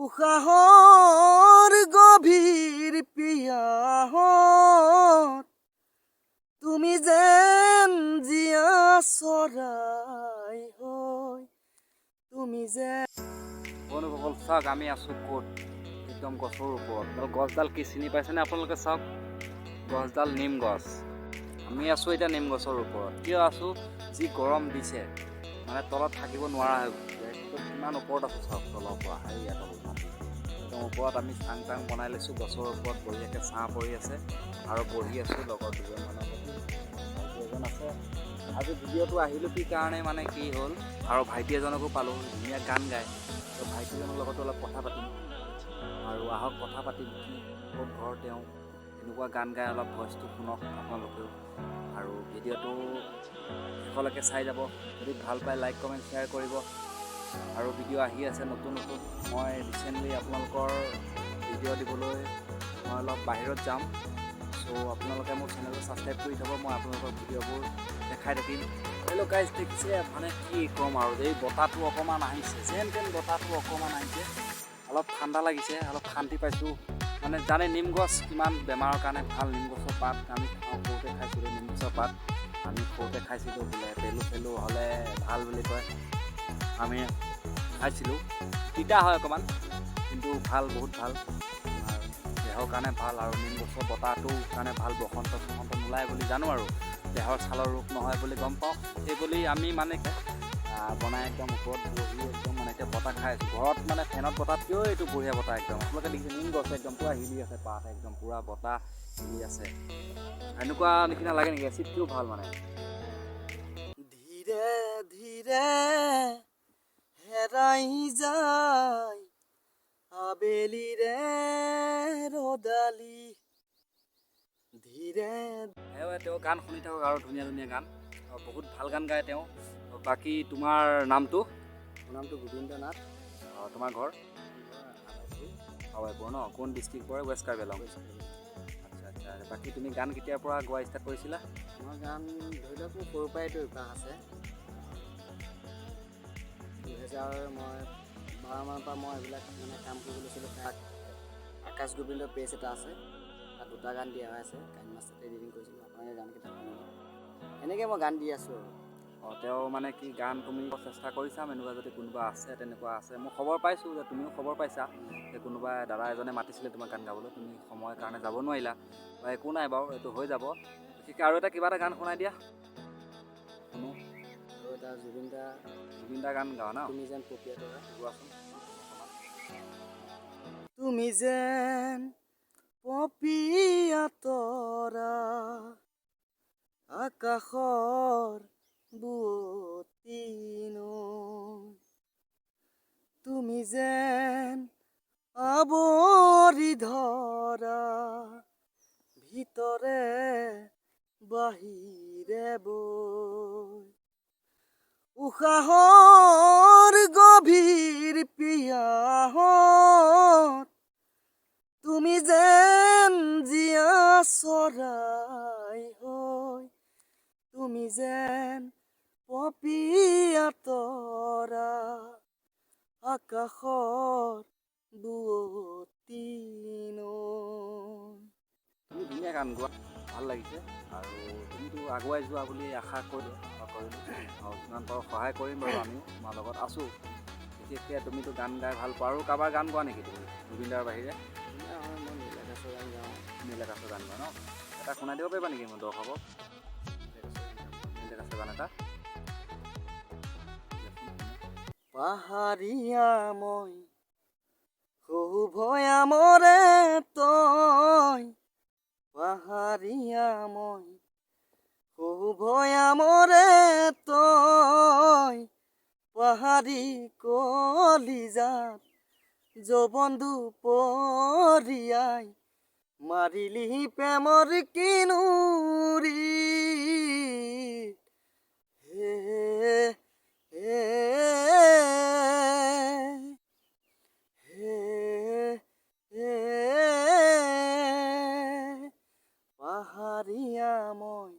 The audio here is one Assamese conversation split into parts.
উশাহৰ গভীৰ পিয়াহত তুমি যেন জীয়া চৰাই হৈ তুমি যেন বন্ধুসকল চাওক আমি আছোঁ ক'ত একদম গছৰ ওপৰত গছডাল কি চিনি পাইছেনে আপোনালোকে চাওক গছডাল নিম গছ আমি আছোঁ এতিয়া নিম গছৰ ওপৰত কিয় আছোঁ যি গৰম দিছে মানে তলত থাকিব নোৱাৰা হৈ গৈছে একদম কিমান ওপৰত আছোঁ চাওক তলৰ পৰা একদম ওপৰত আমি চাং টাং বনাই লৈছোঁ গছৰ ওপৰত বঢ়িয়াকৈ ছাঁ পৰি আছে আৰু বহি আছোঁ লগৰ দুজনমানৰ ভাইটি এজন আছে আজি ভিডিঅ'টো আহিলোঁ কি কাৰণে মানে কি হ'ল আৰু ভাইটি এজনকো পালোঁ ধুনীয়া গান গায় তো ভাইটিজনৰ লগতো অলপ কথা পাতিম আৰু আহক কথা পাতিম কি ক'ত ঘৰ তেওঁ এনেকুৱা গান গাই অলপ ভইচটো শুনক আপোনালোকেও আৰু ভিডিঅ'টো শেষলৈকে চাই যাব যদি ভাল পায় লাইক কমেণ্ট শ্বেয়াৰ কৰিব আৰু ভিডিঅ' আহি আছে নতুন নতুন মই ৰিচেণ্টলি আপোনালোকৰ ভিডিঅ' দিবলৈ মই অলপ বাহিৰত যাম চ' আপোনালোকে মোৰ চেনেলটো ছাবস্ক্ৰাইব কৰি থ'ব মই আপোনালোকৰ ভিডিঅ'বোৰ দেখাই থাকিম হেল্ল' গাইজ দেখিছে মানে কি ক'ম আৰু এই বতাহটো অকণমান আহিছে যেন তেন বতাহটো অকণমান আহিছে অলপ ঠাণ্ডা লাগিছে অলপ শান্তি পাইছোঁ মানে জানে নিম গছ কিমান বেমাৰৰ কাৰণে ভাল নিম গছৰ পাত আমি খাওঁ সৰুতে খাইছিলোঁ নিম গছৰ পাত আমি সৰুতে খাইছিলোঁ বোলে পেলু চেলু হ'লে ভাল বুলি কয় আমি খাইছিলোঁ তিতা হয় অকণমান কিন্তু ভাল বহুত ভাল দেহৰ কাৰণে ভাল আৰু নিম গছৰ বতাহটোৰ কাৰণে ভাল বসন্ত নোলায় বুলি জানো আৰু দেহৰ ছালৰ ৰোগ নহয় বুলি গম পাওঁ সেইবুলি আমি মানে বনাই একদম ওপৰত বহি একদম মানে এতিয়া বতাহ খাই আছোঁ ঘৰত মানে ফেনত বতাহতকৈও এইটো বঢ়িয়া বতাহ একদম আপোনালোকে দেখিছে নিম গছ একদম পূৰা হিলি আছে পাত একদম পূৰা বতাহ হিলি আছে এনেকুৱা নিচিনা লাগে নেকি এচিডটোও ভাল মানে ধীৰে ধীৰে হেৰাই যায় আবেলিৰে ৰদালি ধীৰে তেওঁ গান শুনি থাকক আৰু ধুনীয়া ধুনীয়া গান বহুত ভাল গান গায় তেওঁ বাকী তোমাৰ নামটো মোৰ নামটো গোবিন্দ নাথ তোমাৰ ঘৰ হাৱাইপুৰ ন কোন ডিষ্ট্ৰিক্ট পৰে ৱেষ্ট কাৰ্বি আংলং আচ্ছা বাকী তুমি গান কেতিয়াৰ পৰা গোৱা ষ্টাৰ্ট কৰিছিলা মই গান ধৰি লওক মোৰ সৰুৰ পৰাইতো অভ্যাস আছে 2012 পৰা মই এইবিলাক মানে কাম কৰিব লৈছিলোঁ তাত আকাশ গোবিন্দ পেজ এটা আছে তাত দুটা গান দিয়া হৈ আছে গান মাষ্টাৰতে এডিটিং কৰিছিলোঁ আপোনালোকে গানকেইটা শুনিব এনেকৈ মই গান দি আছোঁ আৰু তেওঁ মানে কি গান তুমি চেষ্টা কৰিছা এনেকুৱা যদি কোনোবা আছে তেনেকুৱা আছে মই খবৰ পাইছোঁ যে তুমিও খবৰ পাইছা যে কোনোবা দাদা এজনে মাতিছিলে তোমাৰ গান গাবলৈ তুমি সময়ৰ কাৰণে যাব নোৱাৰিলা বা একো নাই বাৰু এইটো হৈ যাব বিশেষকৈ আৰু এটা কিবা এটা গান শুনাই দিয়া শুনো আৰু এটা জুবিন দা গান গাওঁ ন তুমি যেন পপিয়া তৰা গোৱাচোন তুমি যেন পপিয়া তৰা আকাশৰ বুৱতী নৈ তুমি যেন আৱৰি ধৰা ভিতৰে বাহিৰে বৈ উশাহৰ গভীৰ পিয়াহত তুমি যেন জীয়া চৰাই হৈ তুমি যেন পপিয়া তৰা আকাশৰ বুৱতী নৈ তুমি ধুনীয়া গান গোৱা ভাল লাগিছে আৰু তুমিতো আগুৱাই যোৱা বুলি আশা কৰিলোঁ আৰু যিমান পাৰোঁ সহায় কৰিম বাৰু আমিও তোমাৰ লগত আছোঁ বিশেষকৈ তুমিতো গান গাই ভাল পোৱা আৰু কাৰোবাৰ গান গোৱা নেকি তুমি জুবিনদাৰ বাহিৰে মই নীলআকাশৰ গান গাওঁ নীলআকাশৰ গান গোৱা ন এটা শুনাই দিব পাৰিবা নেকি মোৰ দৰ্শকক নীলআকাশৰ গান এটা পাহাৰীয়া মই সহু ভৈয়ামৰে তই পাহাৰীয়া মই সহু ভৈয়ামৰে তই পাহাৰী কলিজাত যৌৱন দুপৰীয়াই মাৰিলি প্ৰেমৰ কিনুৰি পাহাৰীয়া মই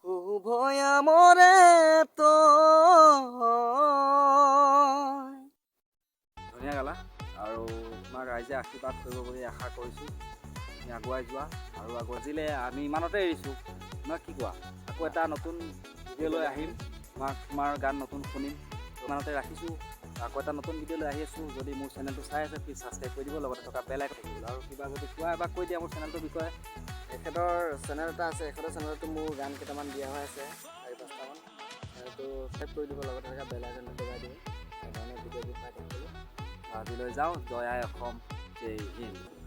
সহু ভৈয়ামৰে তই ধুনীয়া গালা আৰু তোমাক ৰাইজে আশীৰ্বাদ কৰিব বুলি আশা কৰিছোঁ। তুমি আগুৱাই যোৱা আৰু আজিলৈ আমি ইমানতে এৰিছোঁ। তোমাক কি কোৱা? আকৌ এটা নতুন ভিডিঅ' লৈ আহিম, তোমাৰ গান নতুন শুনিম। ইমানতে ৰাখিছোঁ। আকৌ এটা নতুন ভিডিঅ' লৈ আহি আছোঁ। যদি মোৰ চেনেলটো চাই আছে প্লিজ ছাবস্ক্ৰাইব কৰি দিব, লগতে থকা বেল আইকন থাকিব। আৰু কিবা যদি কোৱা এবাৰ কৈ দিয়া মোৰ চেনেলটোৰ বিষয়ে। এখেতৰ চেনেল এটা আছে, এখেতৰ চেনেলতো মোৰ গান কেইটামান দিয়া হৈ আছে 4-5টামান। চেনেলটো ছাবস্ক্ৰাইব কৰি দিব, লগতে থকা বেল আইকনটো দবাই দিব। এনেধৰণৰ ভিডিঅ'বোৰ পাই থাকিবলৈ। আজিলৈ যাওঁ। জয় আই অসম, জয় হিন্দ।